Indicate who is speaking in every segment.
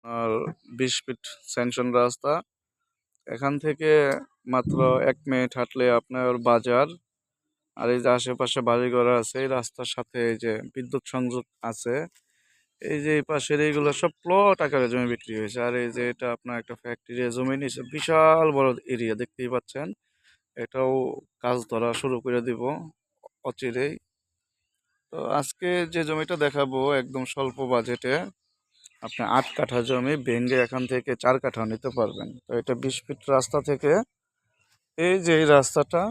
Speaker 1: আর 20 fit sanction রাস্তা। এখান থেকে মাত্র 1 মিনিট হাঁটলে আপনার বাজার। আর এই যে আশেপাশে বাড়িঘর আছে, এই রাস্তার সাথে এই যে বিদ্যুৎ সংযোগ আছে। এই যে এই পাশের এইগুলো সব প্লট আকারে জমি বিক্রি হয়েছে। আর এই যে এটা আপনার একটা ফ্যাক্টরি জমি নিয়েছে, বিশাল বড় এরিয়া দেখতেই পাচ্ছেন। এটাও কাজ ধরা শুরু করে দিব অচিরেই। তো আজকে যে জমিটা দেখাবো একদম স্বল্প বাজেটে, আপনি 8 কাঠা জমি ভেঙে এখান থেকে 4 কাঠা নিতে পারবেন। তো এটা 20 ফিট রাস্তা থেকে এই যে এই রাস্তাটা,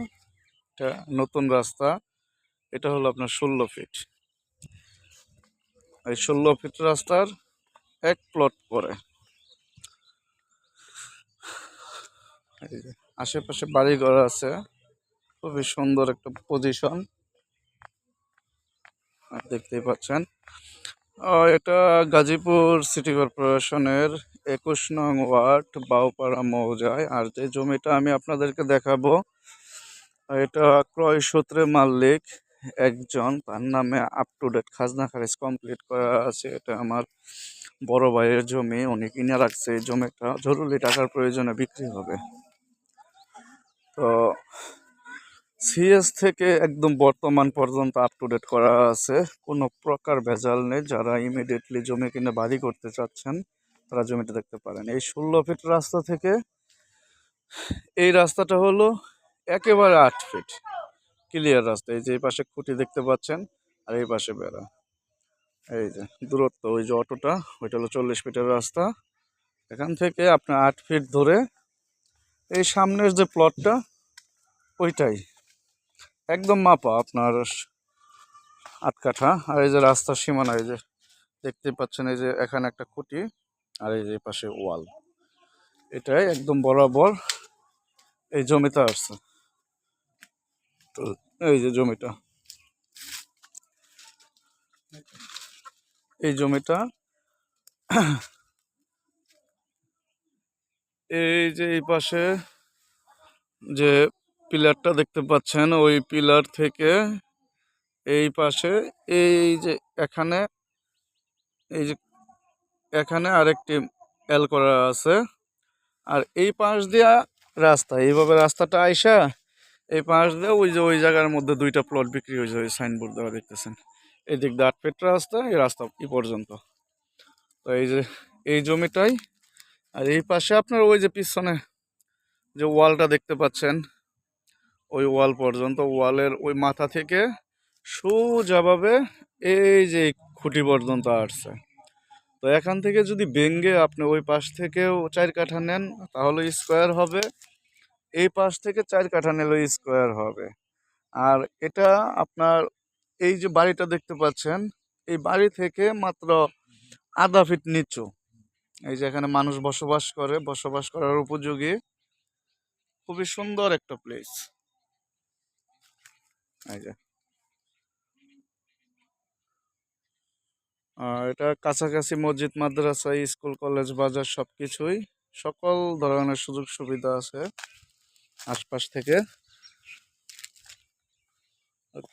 Speaker 1: এটা নতুন রাস্তা, এটা হলো আপনার 16 ফিট। এই 16 ফিট রাস্তার এক প্লট পরে এই যে আশেপাশে বাড়ি ঘর আছে, খুবই সুন্দর একটা পজিশন দেখতেই পাচ্ছেন। এটা গাজীপুর সিটি কর্পোরেশনের 21 নং ওয়ার্ড বাউপাড়া মৌজায়। আর যে জমিটা আমি আপনাদেরকে দেখাবো, এটা ক্রয় সূত্রে মালিক একজন, তার নামে আপ টু ডেট খাজনা খারিজ কমপ্লিট করা আছে। এটা আমার বড় ভাইয়ের জমি, উনি কিনে রাখছে। এই জমিটা জরুরি টাকার প্রয়োজনে বিক্রি হবে। তো সিএস থেকে একদম বর্তমান পর্যন্ত আপ টু ডেট করা আছে, কোনো প্রকার ভেজাল নেই। যারা ইমিডিয়েটলি জমি কিনে বাড়ি করতে চাচ্ছেন তারা জমিটা দেখতে পারেন। এই 16 ফিট রাস্তা থেকে এই রাস্তাটা হলো একেবারে 8 ফিট ক্লিয়ার রাস্তা। এই যে এই পাশে খুঁটি দেখতে পাচ্ছেন, আর এই পাশে বেড়া। এই যে দূরত্ব, ওই যে অটোটা, ওইটা হলো 40 ফিটের রাস্তা। এখান থেকে আপনার 8 ফিট ধরে এই সামনের যে প্লটটা, ওইটাই একদম মাপা আপনার 8 কাঠা। আর এই যে রাস্তার সীমানা, এই যে দেখতে পাচ্ছেন, এই যে এখানে একটা খুঁটি, আর এই যে পাশে ওয়াল, এটাই একদম বরাবর এই জমিটা আসছে। তো এই যে জমিটা, এই জমিটা এই যে এই পাশে যে পিলারটা দেখতে পাচ্ছেন, ওই পিলার থেকে এই পাশে এই যে এখানে, এই যে এখানে আরেকটি এল করা আছে। আর এই পাশ দিয়া রাস্তা, এইভাবে রাস্তাটা আইসা এই পাশ দিয়ে ওই যে ওই জায়গার মধ্যে 2টা প্লট বিক্রি হয়েছে, ওই সাইনবোর্ড দেওয়া দেখতেছেন। এই দিক দিয়ে 8 ফিট রাস্তা, এই রাস্তা এই পর্যন্ত। তো এই যে এই জমিটাই। আর এই পাশে আপনার ওই যে পিছনে যে ওয়ালটা দেখতে পাচ্ছেন, ওই ওয়াল পর্যন্ত, ওয়ালের ওই মাথা থেকে সোজাভাবে এই যে খুঁটি পর্যন্ত আসছে। তো এখান থেকে যদি ভেঙ্গে আপনি ওই পাশ থেকেও 4 কাঠা নেন তাহলে স্কোয়ার হবে, এই পাশ থেকে 4 কাঠা নিলে স্কোয়ার হবে। আর এটা আপনার এই যে বাড়িটা দেখতে পাচ্ছেন, এই বাড়ি থেকে মাত্র আধা ফিট নিচু, এই যে এখানে মানুষ বসবাস করে, বসবাস করার উপযোগী খুবই সুন্দর একটা প্লেস। এই যে এটা কাছাকাছি মসজিদ, মাদ্রাসা, স্কুল, কলেজ, বাজার সবকিছুই, সকল ধরনের সুযোগ সুবিধা আছে আশপাশ থেকে।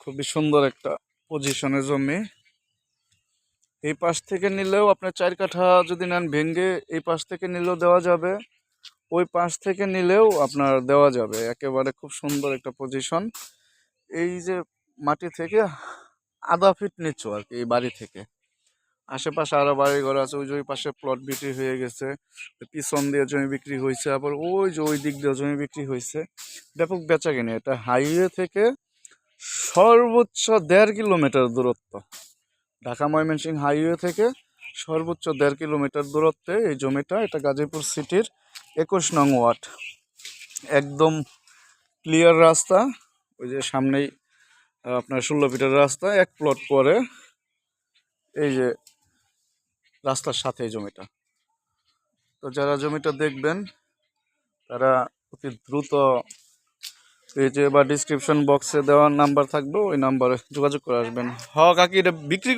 Speaker 1: খুবই সুন্দর একটা পজিশনের জমি। এই পাশ থেকে নিলেও আপনার 4 কাঠা যদি নেন ভেঙ্গে, এই পাশ থেকে নিলেও দেওয়া যাবে, ওই পাশ থেকে নিলেও আপনার দেওয়া যাবে। একেবারে খুব সুন্দর একটা পজিশন। এই যে মাটি থেকে আধা ফিট নিচু আর কি এই বাড়ি থেকে। আশেপাশে আরো বাড়ি ঘর আছে, ওই যে ওই পাশে প্লট বিক্রি হয়ে গেছে, পিছন দিয়ে জমি বিক্রি হয়েছে, আবার ওই যে ওই দিক দিয়ে জমি বিক্রি হয়েছে। ব্যাপক বেচাকেনি। এটা হাইওয়ে থেকে সর্বোচ্চ 1.5 কিলোমিটার দূরত্ব। ঢাকা ময়মনসিংহ হাইওয়ে থেকে সর্বোচ্চ 1.5 কিলোমিটার দূরত্বে এই জমিটা। এটা গাজীপুর সিটির 21 নং ওয়ার্ড, একদম ক্লিয়ার রাস্তা। ওই যে সামনেই আপনার 16 ফিটের রাস্তা, এক প্লট পরে এই যে রাস্তার সাথে এই জমিটা। তো যারা জমিটা দেখবেন তারা অতি দ্রুত পেজে বা ডিসক্রিপশন বক্সে দেওয়ার নাম্বার থাকবে, ওই নাম্বারে যোগাযোগ করে আসবেন। কাকি এটা বিক্রি